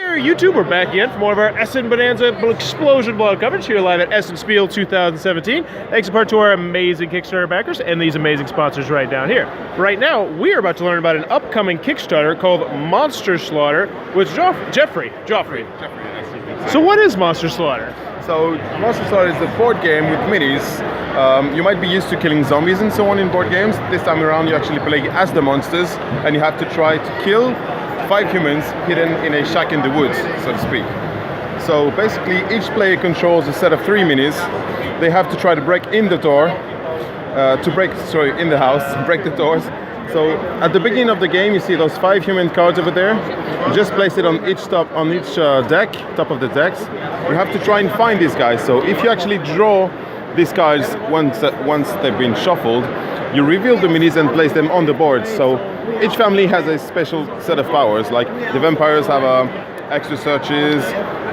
there, YouTube. We're back again for more of our Essen Bonanza Explosion Vlog coverage here live at Essen Spiel 2017. Thanks in part to our amazing Kickstarter backers and these amazing sponsors right down here. Right now, we are about to learn about an upcoming Kickstarter called Monster Slaughter with Joffrey. So what is Monster Slaughter? So Monster Slaughter is a board game with minis. You might be used to killing zombies and so on in board games. This time around you actually play as the monsters and you have to try to kill 5 humans hidden in a shack in the woods, so to speak. So basically each player controls a set of 3 minis. They have to try to break in the door, in the house, break the doors. So at the beginning of the game you see those 5 human cards over there. You just place it on each top of the decks. You have to try and find these guys. So if you actually draw these cards once they've been shuffled, you reveal the minis and place them on the board. So each family has a special set of powers, like the vampires have extra searches,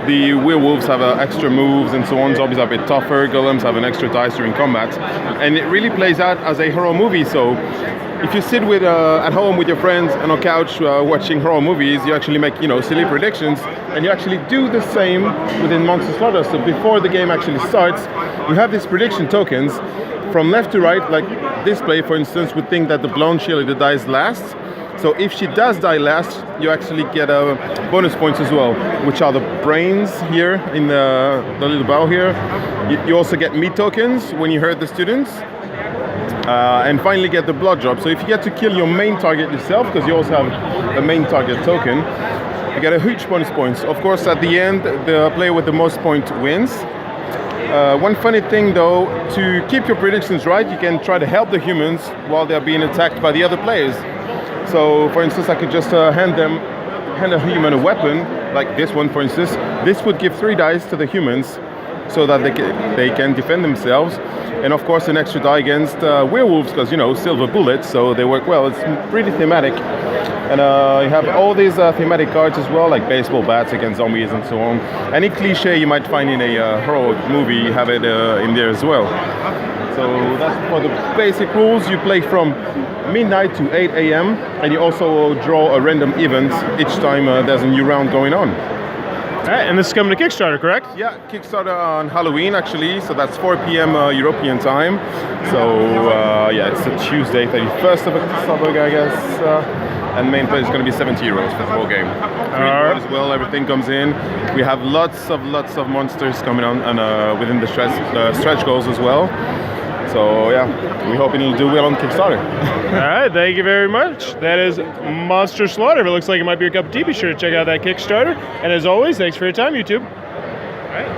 the werewolves have extra moves and so on, zombies are a bit tougher, golems have an extra dice during combat. And it really plays out as a horror movie. So if you sit at home with your friends on a couch watching horror movies, you actually make silly predictions, and you actually do the same within Monster Slaughter. So before the game actually starts, you have these prediction tokens from left to right. Like this player, for instance, would think that the blonde cheerleader dies last. So if she does die last, you actually get bonus points as well, which are the brains here in the little bow here. You also get meat tokens when you hurt the students. And finally get the blood drop. So if you get to kill your main target yourself, because you also have a main target token, you get a huge bonus points. Of course, at the end, the player with the most points wins. One funny thing though, to keep your predictions right, you can try to help the humans while they're being attacked by the other players. So for instance, I could just hand a human a weapon, like this one for instance. This would give 3 dice to the humans so that they can defend themselves. And of course an extra die against werewolves, because silver bullets, so they work well. It's pretty thematic. And you have all these thematic cards as well, like baseball bats against zombies and so on. Any cliche you might find in a horror movie, you have it in there as well. So that's for the basic rules. You play from midnight to 8 AM, and you also draw a random event each time there's a new round going on. Alright, and this is coming to Kickstarter, correct? Yeah, Kickstarter on Halloween actually, so that's 4 PM European time. So yeah, it's a Tuesday, 31st of October, I guess. And main price is going to be 70 euros for the whole game. As well, everything comes in. We have lots of monsters coming on, and within the stretch goals as well. So yeah, we're hoping it'll do well on Kickstarter. Alright, thank you very much. That is Monster Slaughter. If it looks like it might be your cup of tea, be sure to check out that Kickstarter. And as always, thanks for your time, YouTube. Alright.